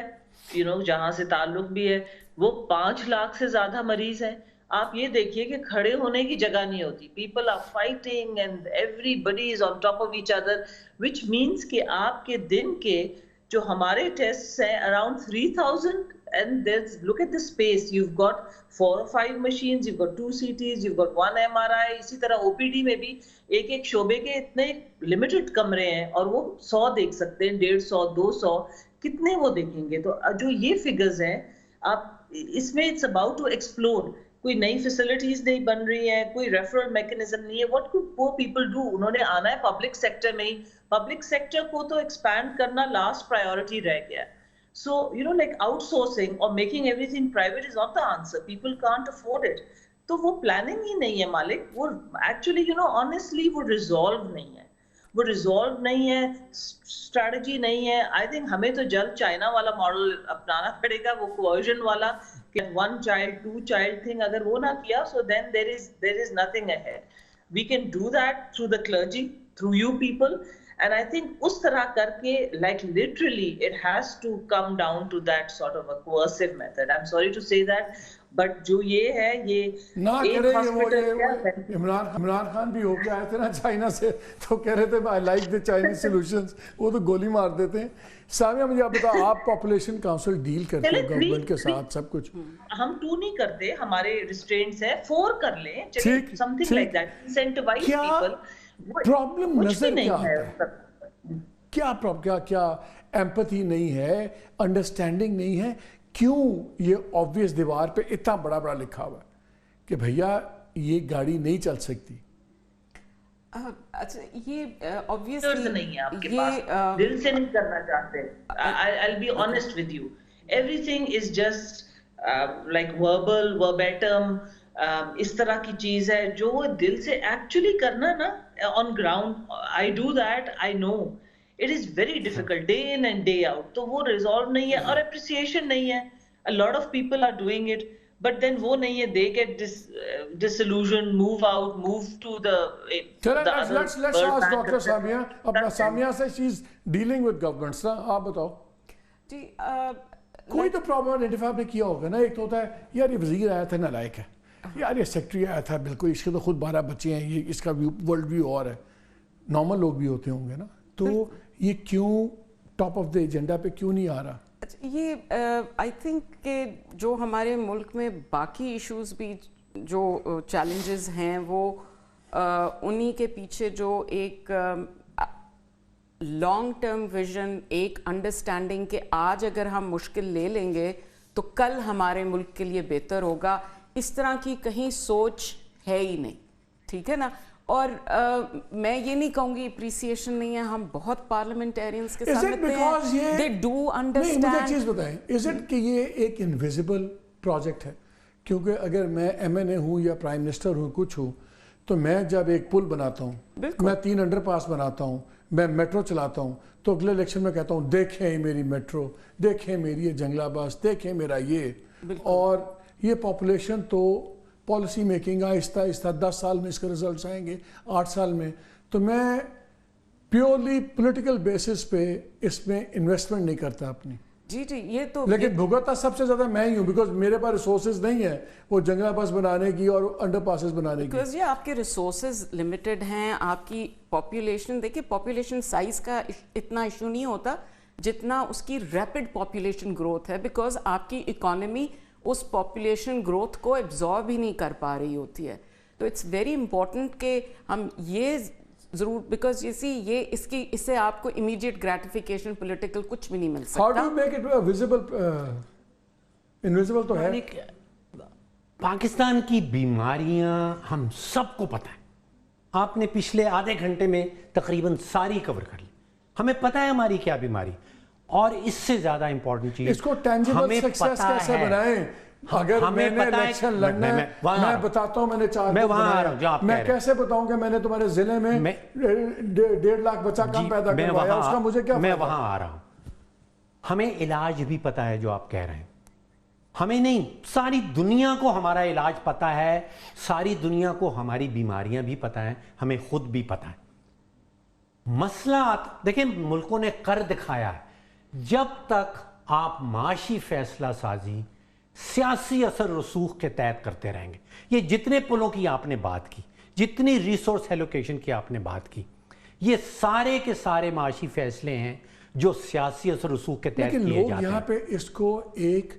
جہاں سے تعلق بھی ہے, وہ 5 لاکھ سے زیادہ مریض ہیں. آپ یہ دیکھیے کہ کھڑے ہونے کی جگہ نہیں ہوتی. People are fighting and everybody is on top of each other, which means کہ آپ کے دن کے جو ہمارے ٹیسٹ ہیں around 3,000, and look at the space. You've got 4 or 5 machines, you've got 2 CTs, you've got 1 MRI. اسی طرح OPD میں بھی ایک شعبے کے اتنے limited کمرے ہیں اور وہ 100 دیکھ سکتے ہیں, 150, 200, کتنے وہ دیکھیں گے. تو جو یہ فگرز ہیں, آپ اس میں it's about to explode. کوئی نئی فیسلٹیز نہیں بن رہی ہیں, کوئی ریفرل میکنزم نہیں ہے. What could poor people do? انہوں نے آنا ہے پبلک سیکٹر میں ہی. پبلک سیکٹر کو تو ایکسپینڈ کرنا لاسٹ پرائیورٹی رہ گیا. So, like outsourcing or making everything private is not the answer. People can't afford it. تو وہ پلاننگ ہی نہیں ہے مالک. وہ actually, honestly وہ resolve نہیں ہے. وہ resolve نہیں ہے, strategy نہیں ہے. I think ہمیں تو جلد چائنا والا ماڈل اپنانا پڑے گا, وہ coercion والا کہ 1 child 2 child thing. اگر وہ نہ کیا, so then there is nothing ahead. We can do that through the clergy, through you people. And I think اس طرح کر کے, like literally it has to come down to that sort of a coercive method. I'm sorry to say that, but جو یہ ہے یہ نہ کرے وہ عمران خان بھی ہو کے آئے تھے نا چائنا سے تو کہہ رہے تھے I like the Chinese solutions, وہ تو گولی مار دیتے ہیں. سامیہ مجھے آپ بتاؤ, آپ پاپولیشن کاؤنسل ڈیل کرتے ہیں گورنمنٹ کے ساتھ سب کچھ, ہم 2 نہیں کرتے, ہمارے ریسٹرینٹس ہیں, 4 کر لیں, some thing like that, incentivise people. Problem نظر کیا آتا ہے, کیا ایمپتھی نہیں ہے, انڈرسٹینڈنگ نہیں ہے, کیوں یہ آبویس دیوار پہ اتنا بڑا بڑا لکھا ہوا ہے کہ بھیا یہ گاڑی نہیں چل سکتی؟ اچھا یہ آبویسلی نہیں ہے آپ کے پاس, دل سے نہیں کرنا چاہتے. I'll be honest with you, everything is just like verbal, verbatim, اس طرح کی چیز ہے جو دل سے ایکچولی کرنا نا on ground. I do that, I know it is very difficult day in and day out. تو وہ resolve نہیں ہے اور appreciation نہیں ہے. A lot of people are doing it, but then وہ نہیں ہے, they get disillusioned, move out, move to the other. Let's ask Dr. Samia. اپنا سامیہ سے she's dealing with governments نا, آپ بتاؤ. جی کوئی تو پرابلم آئیڈینٹیفائی آپ نے کیا ہوگا نا. ایک تو ہوتا ہے یار یہ وزیر آیا تھا نالائق ہے, یار یہ سیکٹری آیا تھا بالکل, اس کے تو خود 12 بچے ہیں, یہ اس کا ورلڈ ویو اور ہے. نارمل لوگ بھی ہوتے ہوں گے نا, تو یہ کیوں ٹاپ آف دا ایجنڈا پہ کیوں نہیں آ رہا؟ یہ آئی تھنک کہ جو ہمارے ملک میں باقی ایشوز بھی جو چیلنجز ہیں وہ انہی کے پیچھے جو ایک لانگ ٹرم ویژن, ایک انڈرسٹینڈنگ کہ آج اگر ہم مشکل لے لیں گے تو کل ہمارے ملک کے لیے بہتر ہوگا, اس طرح کی کہیں سوچ ہے ہی نہیں. ٹھیک ہے نا, اور میں یہ نہیں کہوں گی اپریسیشن نہیں ہے, ہم بہت پارلیمنٹیرینز کے ساتھ ملتے ہیں, they do understand. مجھے چیز بتائیں, is it کہ یہ ایک انویزیبل پروجیکٹ ہے؟ کیونکہ اگر میں ایم این اے ہوں یا پرائم منسٹر ہوں, کچھ ہوں, تو میں جب ایک پل بناتا ہوں, میں 3 انڈر پاس بناتا ہوں, میں میٹرو چلاتا ہوں, تو اگلے الیکشن میں کہتا ہوں دیکھیں میری میٹرو, دیکھیں میری یہ جنگلہ بس, دیکھیں میرا یہ. اور یہ پاپولیشن تو پالیسی میکنگ آہستہ آہستہ 10 سال میں اس کے رزلٹس آئیں گے, 8 سال میں. تو میں پیورلی پولیٹیکل بیسس پہ اس میں انویسٹمنٹ نہیں کرتا اپنی. جی یہ تو, لیکن بھگتا سب سے زیادہ میں ہی ہوں, بیکاز میرے پاس ریسورسز نہیں ہیں وہ جنگلہ بس بنانے کی اور انڈر پاسز بنانے کی. بیکاز یہ آپ کے ریسورسز لمیٹڈ ہیں, آپ کی پاپولیشن, دیکھیں پاپولیشن سائز کا اتنا ایشو نہیں ہوتا جتنا اس کی ریپڈ پاپولیشن گروتھ ہے, بیکاز آپ کی اکانومی اس پاپولیشن گروتھ کو ایبزارب ہی نہیں کر پا رہی ہوتی ہے. تو اٹس ویری امپورٹنٹ کہ ہم یہ ضرور, بیکاز یہ اس سے آپ کو امیڈیٹ گریٹیفیکیشن پولیٹیکل کچھ بھی نہیں مل سکتا. How do you make it visible? Invisible تو ہے. پاکستان کی بیماریاں ہم سب کو پتہ ہے, آپ نے پچھلے آدھے گھنٹے میں تقریباً ساری کور کر لی. ہمیں پتہ ہے ہماری کیا بیماری, اور اس سے زیادہ امپورٹنٹ چیز اس کو ٹینجیبل سکسیس کیسے بنائیں. اگر میں نے الیکشن لڑنا ہے, میں بتاتا ہوں میں نے 4 میں کیسے بتاؤں کہ میں نے تمہارے ضلع میں 1.5 لاکھ بچہ کم پیدا کروایا, اس کا مجھے کیا؟ میں وہاں آ رہا ہوں. ہمیں علاج بھی پتہ ہے جو آپ کہہ رہے ہیں, ہمیں نہیں, ساری دنیا کو ہمارا علاج پتہ ہے, ساری دنیا کو ہماری بیماریاں بھی پتہ ہیں, ہمیں خود بھی پتہ ہے. مسئلہ دیکھیں ملکوں نے کر دکھایا ہے, جب تک آپ معاشی فیصلہ سازی سیاسی اثر رسوخ کے تحت کرتے رہیں گے, یہ جتنے پلوں کی آپ نے بات کی, جتنی ریسورس ایلوکیشن کی آپ نے بات کی, یہ سارے کے سارے معاشی فیصلے ہیں جو سیاسی اثر رسوخ کے تحت کیے جاتے ہیں. لیکن لوگ یہاں پہ اس کو ایک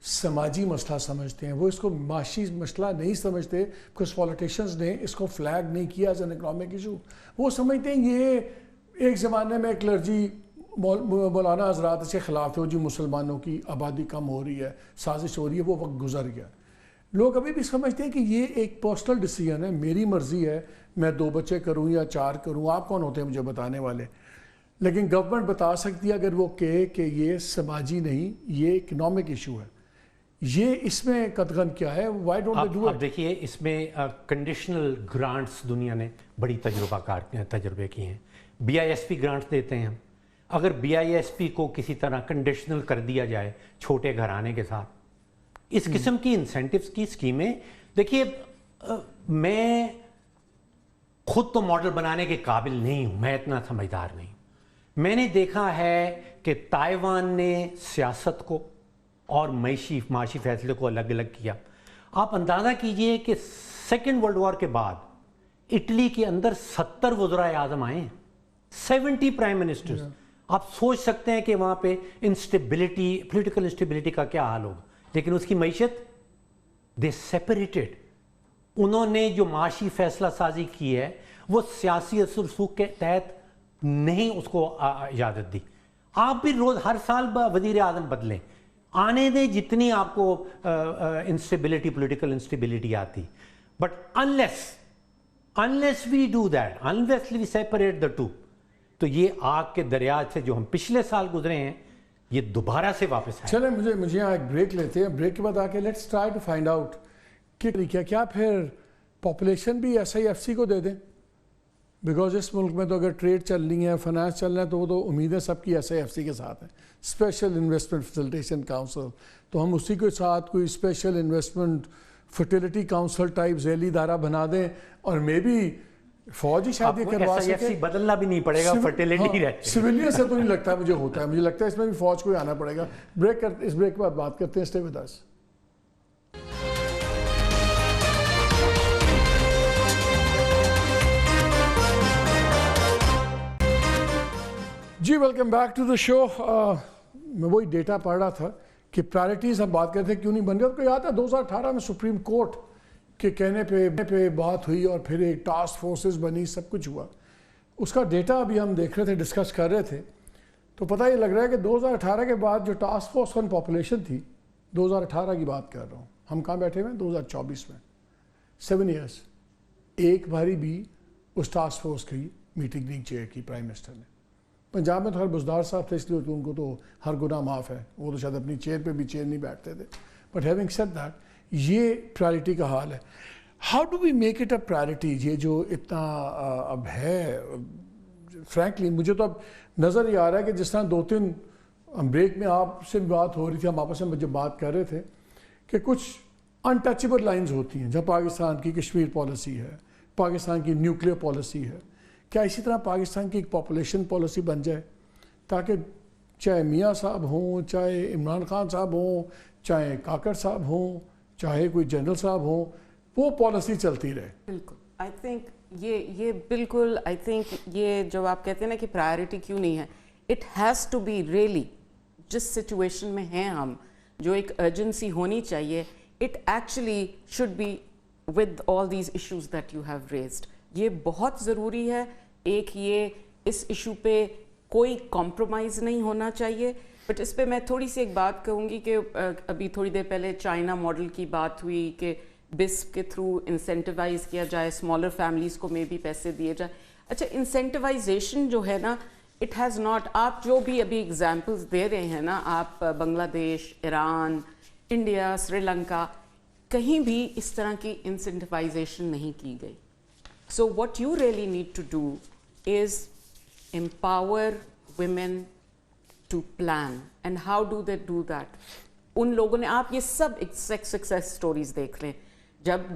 سماجی مسئلہ سمجھتے ہیں, وہ اس کو معاشی مسئلہ نہیں سمجھتے, کچھ پولیٹیشنز نے اس کو فلیگ نہیں کیا ایز این اکنامک ایشو. وہ سمجھتے ہیں یہ ایک زمانے میں کلرجی مولانا حضرات اس کے خلاف ہو, جو مسلمانوں کی آبادی کم ہو رہی ہے, سازش ہو رہی ہے, وہ وقت گزر گیا. لوگ ابھی بھی سمجھتے ہیں کہ یہ ایک پرسنل ڈیسیژن ہے, میری مرضی ہے, میں 2 بچے کروں یا 4 کروں, آپ کون ہوتے ہیں مجھے بتانے والے. لیکن گورنمنٹ بتا سکتی ہے اگر وہ کہے کہ یہ سماجی نہیں, یہ اکنامک ایشو ہے. یہ اس میں قدغن کیا ہے, why don't they do it? اب دیکھیے اس میں کنڈیشنل گرانٹس دنیا نے بڑی تجربے کیے ہیں. BISP گرانٹس دیتے ہیں ہم. اگر BISP کو کسی طرح کنڈیشنل کر دیا جائے چھوٹے گھرانے کے ساتھ, اس قسم کی انسینٹیوز کی اسکیمیں, دیکھیے میں خود تو ماڈل بنانے کے قابل نہیں ہوں, میں اتنا سمجھدار نہیں. میں نے دیکھا ہے کہ تائیوان نے سیاست کو اور معاشی فیصلے کو الگ الگ کیا. آپ اندازہ کیجئے کہ سیکنڈ ورلڈ وار کے بعد اٹلی کے اندر 70 وزرائے اعظم آئے ہیں, 70 پرائم منسٹرز. آپ سوچ سکتے ہیں کہ وہاں پہ انسٹیبلٹی, پولیٹیکل انسٹیبلٹی کا کیا حال ہوگا. لیکن اس کی معیشت دے سیپریٹڈ. انہوں نے جو معاشی فیصلہ سازی کی ہے وہ سیاسی اثر رسوخ کے تحت نہیں اس کو اجازت دی. آپ بھی روز ہر سال وزیر اعظم بدلیں, آنے دیں جتنی آپ کو انسٹیبلٹی, پولیٹیکل انسٹیبلٹی آتی. But unless we do that, unless we separate the two, تو یہ آگ کے دریا سے جو ہم پچھلے سال گزرے ہیں یہ دوبارہ سے واپس آئے. چلیں مجھے یہاں ایک بریک لیتے ہیں. بریک کے بعد آ کے let's try to find out کہ کیا پھر پاپولیشن بھی SIFC کو دے دیں, بیکاز اس ملک میں تو اگر ٹریڈ چل رہی ہے, فائنانس چل رہا ہے, تو وہ تو امیدیں سب کی SIFC کے ساتھ ہیں, اسپیشل انویسٹمنٹ فیسیلیٹیشن کاؤنسل. تو ہم اسی کے ساتھ کوئی special investment fertility council type ذیلی ادارہ بنا دیں, اور مے بی فوج ہی شاید یہ کروا سکے. بدلنا بھی نہیں پڑے گا, فرٹیلیٹی رہتی. سویلین سے تو نہیں لگتا مجھے ہوتا ہے, مجھے لگتا ہے اس میں بھی فوج کو ہی آنا پڑے گا. اس بریک کے بعد بات کرتے ہیں. Stay with us. جی welcome back to the show. میں وہی ڈیٹا پڑھ رہا تھا کہ پرائرٹیز ہم بات کرتے ہیں کیوں نہیں بن گئے. آپ کو یاد ہے 2018 میں سپریم کورٹ کے کہنے پہ بات ہوئی اور پھر ایک ٹاسک فورسز بنی, سب کچھ ہوا. اس کا ڈیٹا ابھی ہم دیکھ رہے تھے, ڈسکس کر رہے تھے, تو پتہ یہ لگ رہا ہے کہ 2018 کے بعد جو ٹاسک فورس آن پاپولیشن تھی, 2018 کی بات کر رہا ہوں, ہم کہاں بیٹھے ہوئے ہیں 2024 میں, 7 ایئرس, ایک باری بھی اس ٹاسک فورس کی میٹنگ نہیں چیئر کی پرائم منسٹر نے. پنجاب میں تو ہر بزدار صاحب تھے, اس لیے ان کو تو ہر گناہ معاف ہے, وہ تو شاید اپنی چیئر پہ بھی چیئر نہیں بیٹھتے تھے. بٹ ہیونگ سیڈ دیٹ, یہ پرائرٹی کا حال ہے. How do we make it a priority? یہ جو اتنا اب ہے, فرینکلی مجھے تو اب نظر ہی آ رہا ہے کہ جس طرح 2-3 بریک میں آپ سے بات ہو رہی تھی, ہم آپس میں جب بات کر رہے تھے کہ کچھ انٹچیبل لائنز ہوتی ہیں, جہاں پاکستان کی کشمیر پالیسی ہے, پاکستان کی نیوکلیئر پالیسی ہے, کیا اسی طرح پاکستان کی ایک پاپولیشن پالیسی بن جائے تاکہ چاہے میاں صاحب ہوں, چاہے عمران خان صاحب ہوں, چاہے کاکڑ صاحب ہوں, چاہے کوئی جنرل صاحب ہوں, وہ پالیسی چلتی رہے. بالکل. آئی تھنک یہ بالکل, آئی تھنک یہ جو آپ کہتے ہیں نا کہ پرائرٹی کیوں نہیں ہے, it has to be really جس سچویشن میں ہیں ہم, جو ایک ارجنسی ہونی چاہیے, it actually should be with all these issues that you have raised. یہ بہت ضروری ہے. ایک یہ اس ایشو پہ کوئی کمپرومائز نہیں ہونا چاہیے. بٹ اس پہ میں تھوڑی سی ایک بات کہوں گی کہ ابھی تھوڑی دیر پہلے چائنا ماڈل کی بات ہوئی کہ بسپ کے تھرو انسینٹیوائز کیا جائے, اسمالر فیملیز کو میں بھی پیسے دیے جائے. اچھا, انسینٹیوائزیشن جو ہے نا, اٹ ہیز ناٹ, آپ جو بھی ابھی ایگزامپلز دے رہے ہیں نا, آپ بنگلہ دیش, ایران, انڈیا, سری لنکا, کہیں بھی اس طرح کی انسینٹیوائزیشن نہیں کی گئی. So what you really need to do is empower women to plan. And how do they do that? ان لوگوں نے, آپ یہ سب سکسیس سٹوریز دیکھ لیں,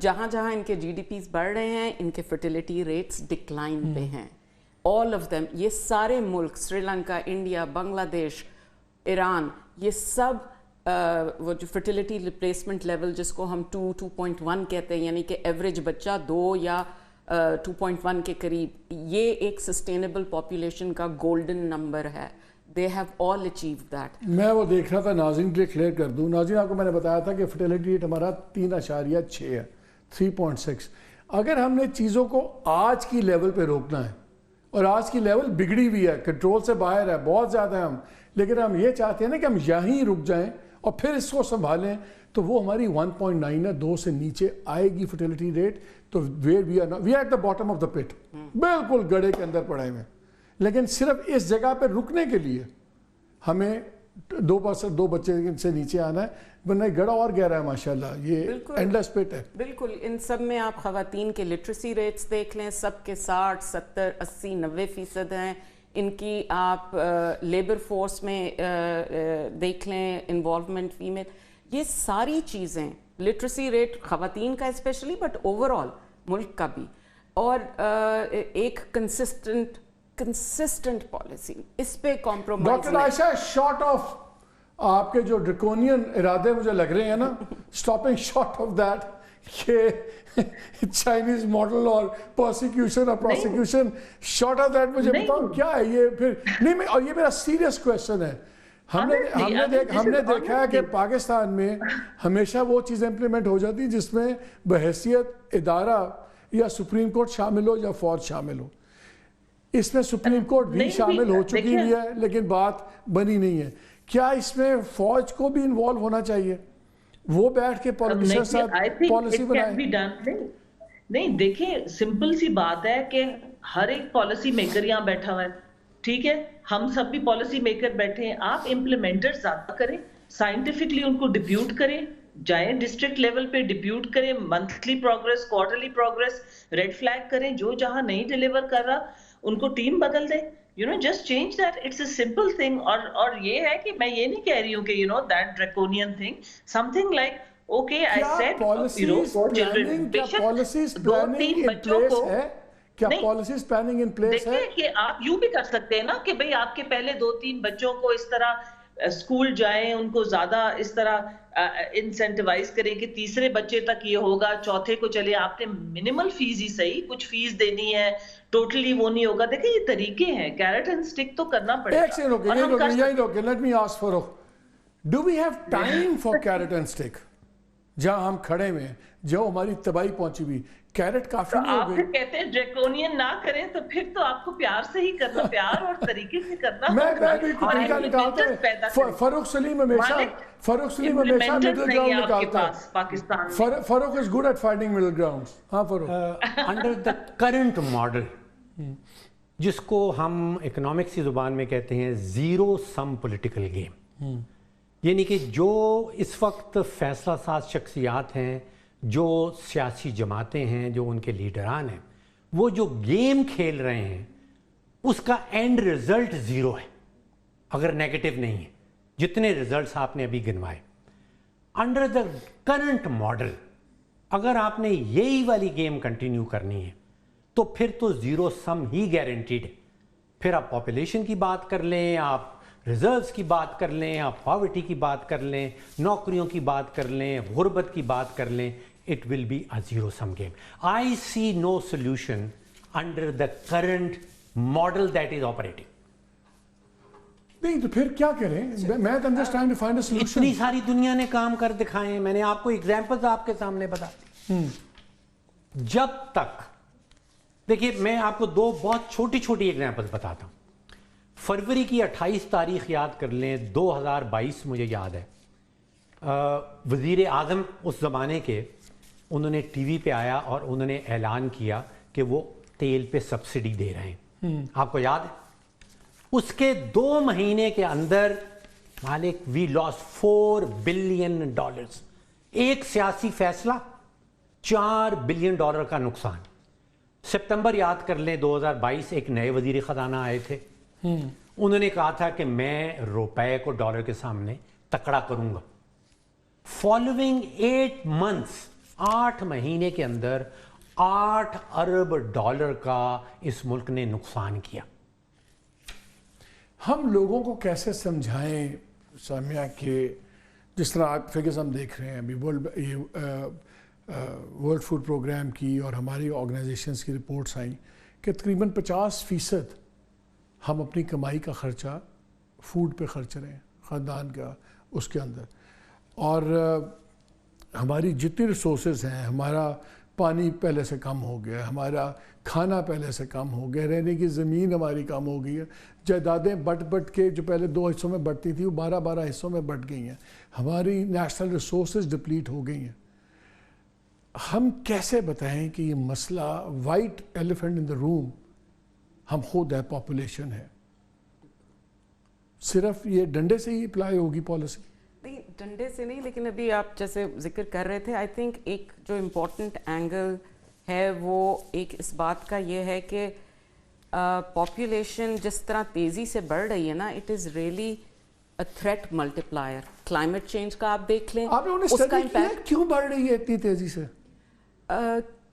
جہاں ان کے GDPs بڑھ رہے ہیں, ان کے فرٹیلیٹی ریٹس ڈکلائن پہ ہیں. all of them, یہ سارے ملک, سری لنکا, انڈیا, بنگلہ دیش, ایران, یہ سب وہ جو فرٹیلیٹی ریپلیسمنٹ لیول جس کو ہم 2.1 کہتے ہیں, یعنی کہ ایوریج بچہ 2 یا 2.1 کے قریب, یہ ایک سسٹینیبل پاپولیشن کا گولڈن نمبر ہے. They have all achieved that. میں وہ دیکھ رہا تھا, ناظرین کے لیے کلیئر کر دوں. ناظرین, آپ کو میں نے بتایا تھا کہ فرٹیلیٹی ریٹ ہمارا 3.6 ہے, 3.6. اگر ہم نے چیزوں کو آج کی لیول پہ روکنا ہے, اور آج کی لیول بگڑی ہوئی ہے, کنٹرول سے باہر ہے, بہت زیادہ ہے ہم, لیکن ہم یہ چاہتے ہیں نا کہ ہم یہیں رک جائیں اور پھر اس کو سنبھالیں, تو وہ ہماری 1.9 ہے, 2 سے نیچے آئے گی فرٹیلیٹی ریٹ. تو we are at the bottom of the pit, بالکل گڑھے کے اندر پڑے ہوئے. لیکن صرف اس جگہ پہ رکنے کے لیے ہمیں 2 بچے سے نیچے آنا ہے, ورنہ گڑھا اور گہرا ہے ماشاءاللہ, یہ اینڈلیس پٹ ہے. بالکل. ان سب میں آپ خواتین کے لٹریسی ریٹس دیکھ لیں, سب کے 60, 70, 80, 90% ہیں. ان کی آپ لیبر فورس میں دیکھ لیں, انوالومنٹ فیمیل, یہ ساری چیزیں, لٹریسی ریٹ خواتین کا اسپیشلی, بٹ اوور آل ملک کا بھی, اور ایک کنسسٹنٹ پالیسی, اس پہ compromise. Doctor Ayesha, short of آپ کے جو ڈرکونین ارادے مجھے لگ رہے ہیں نا, stopping short of that کہ چائنیز ماڈل اور پروسیکیوشن اور پروسیکیوشن شارٹ آف دیٹ مجھے بتاؤ کیا ہے یہ پھر نہیں میں اور یہ میرا سیریس کویشچن ہے ہم نے دیکھا ہے کہ پاکستان میں ہمیشہ وہ چیزیں امپلیمنٹ ہو جاتی جس میں بحیثیت ادارہ یا سپریم کورٹ شامل ہو یا فوج شامل ہو اس میں سپریم کورٹ بھی شامل ہو چکی ہوئی ہے لیکن بات بنی نہیں ہے کیا اس میں فوج کو بھی انوالو ہونا چاہیے وہ بیٹھ کے پالیٹیشن ساتھ پالیسی بنائیں نہیں دیکھیں سمپل سی بات ہے کہ ہر ایک پالیسی میکر یہاں بیٹھا ہوا ہے ٹھیک ہے ہم سب بھی پالیسی میکر بیٹھے ہیں آپ امپلیمنٹر زیادہ کریں سائنٹیفکلی ان کو ڈپیوٹ کریں جائیں ڈسٹرکٹ لیول پہ ڈپیوٹ کریں monthly progress quarterly progress red flag کریں جو جہاں نہیں ڈیلیور کر رہا ان کو ٹیم بدل دیں just change that. It's a simple thing. اور یہ ہے کہ میں یہ نہیں کہہ رہی ہوں کہ that draconian thing. Something like, okay, I said, for children. policies planning in place ہے کیا policies planning in place ہے دیکھیں کہ آپ یوں بھی کر سکتے ہیں نا کہ بھئی آپ کے پہلے 2-3 بچوں کو اس طرح اسکول جائیں ان کو زیادہ اس طرح انسینٹیوائز کریں کہ تیسرے بچے تک یہ ہوگا چوتھے کو چلے آپ نے منیمل فیس ہی صحیح کچھ فیس دینی ہے ٹوٹلی وہ نہیں ہوگا دیکھیں یہ طریقے ہیں کیرٹ اینڈ سٹک تو کرنا پڑے گا ایک سیکنڈ یہی روکے let me ask Farooq do we have time for carrot and stick جہاں ہم کھڑے ہوئے جو ہماری تباہی پہنچی ہوئی کیرٹ کافی نہیں ہو گئی آپ کہتے ہیں ڈریکونین نہ کریں تو پھر تو آپ کو پیار سے ہی کرنا پیار اور طریقے سے کرنا میں بھی طریقہ نکالتا ہے فاروق سلیم ہمیشہ مڈل گراؤنڈ نکالتا ہے Farooq is good at finding middle ground ہاں Farooq under the current model جس کو ہم اکنامکس کی زبان میں کہتے ہیں زیرو سم پولیٹیکل گیم یعنی کہ جو اس وقت فیصلہ ساز شخصیات ہیں جو سیاسی جماعتیں ہیں جو ان کے لیڈران ہیں وہ جو گیم کھیل رہے ہیں اس کا اینڈ رزلٹ زیرو ہے اگر نیگیٹو نہیں ہے جتنے رزلٹس آپ نے ابھی گنوائے انڈر دا کرنٹ ماڈل اگر آپ نے یہی والی گیم کنٹینیو کرنی ہے تو پھر تو زیرو سم ہی گارنٹیڈ ہے پھر آپ پاپولیشن کی بات کر لیں آپ ریزروز کی بات کر لیں آپ پاورٹی کی بات کر لیں نوکریوں کی بات کر لیں غربت کی بات کر لیں it will be a zero sum game. I see no solution under the current model that is operating. نہیں تو پھر کیا کریں میں I'm just trying to find a solution. اتنی ساری دنیا نے کام کر دکھائے ہیں میں نے آپ کو ایگزامپلز آپ کے سامنے بتا دی جب تک دیکھیے میں آپ کو 2 بہت چھوٹی چھوٹی ایگزامپلز بتاتا ہوں فروری کی 28 تاریخ یاد کر لیں 2022 مجھے یاد ہے وزیر اعظم اس زمانے کے انہوں نے ٹی وی پہ آیا اور انہوں نے اعلان کیا کہ وہ تیل پہ سبسڈی دے رہے ہیں آپ کو یاد ہے اس کے 2 مہینے کے اندر مالک وی لاس $4 بلین ایک سیاسی فیصلہ $4 بلین کا نقصان سپتمبر یاد کر لیں 2022 ایک نئے وزیر خزانہ آئے تھے انہوں نے کہا تھا کہ میں روپے کو ڈالر کے سامنے تکڑا کروں گا فالوئنگ 8 months 8 مہینے کے اندر $8 ارب کا اس ملک نے نقصان کیا ہم لوگوں کو کیسے سمجھائیں سامیہ کہ جس طرح آپ فگرز ہم دیکھ رہے ہیں ابھی ورلڈ فوڈ پروگرام کی اور ہماری آرگنائزیشنز کی رپورٹس آئیں کہ تقریباً 50% ہم اپنی کمائی کا خرچہ فوڈ پہ خرچ رہے ہیں خاندان کا اس کے اندر اور ہماری جتنی ریسورسز ہیں ہمارا پانی پہلے سے کم ہو گیا ہمارا کھانا پہلے سے کم ہو گیا رہنے کی زمین ہماری کم ہو گئی ہے جائیدادیں بٹ کے جو پہلے 2 حصوں میں بٹتی تھی وہ 12 حصوں میں بٹ گئی ہیں ہماری نیشنل ریسورسز ڈپلیٹ ہو گئی ہیں ہم کیسے بتائیں کہ یہ مسئلہ وائٹ ایلیفینٹ ان دا روم ہم خود ہے پاپولیشن ہے صرف یہ ڈنڈے سے ہی اپلائی ہوگی پالیسی نہیں ڈنڈے سے نہیں لیکن ابھی آپ جیسے ذکر کر رہے تھے آئی تھنک ایک جو امپورٹنٹ اینگل ہے وہ ایک اس بات کا یہ ہے کہ پاپولیشن جس طرح تیزی سے بڑھ رہی ہے نا it is really a threat multiplier climate change کا آپ دیکھ لیں آپ نے اسٹڈی کیا کیوں بڑھ رہی ہے اتنی تیزی سے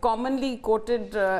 commonly quoted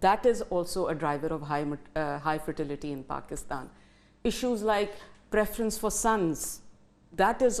that is also a driver of high fertility in Pakistan. Issues like preference for sons, that is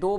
2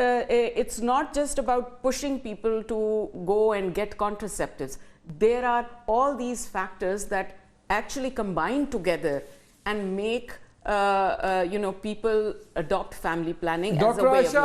it's not just about pushing people to go and get contraceptives. There are all these factors that actually combine together and make people adopt family planning as a way of life. Dr. Aisha,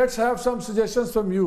let's have some suggestions from you.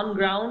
on ground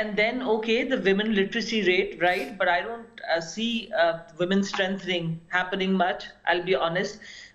and then okay, the women literacy rate, right, but I don't see women strengthening happening much, I'll be honest.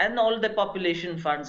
and all the population funds,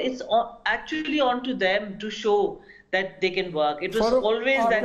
it's actually on to them to show that they can work. It was always that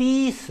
30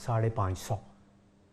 550।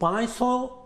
500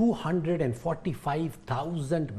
245,000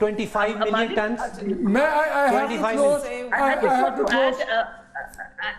25 million tons.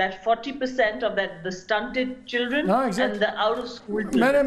that 40% of that the stunted children and the out of school children.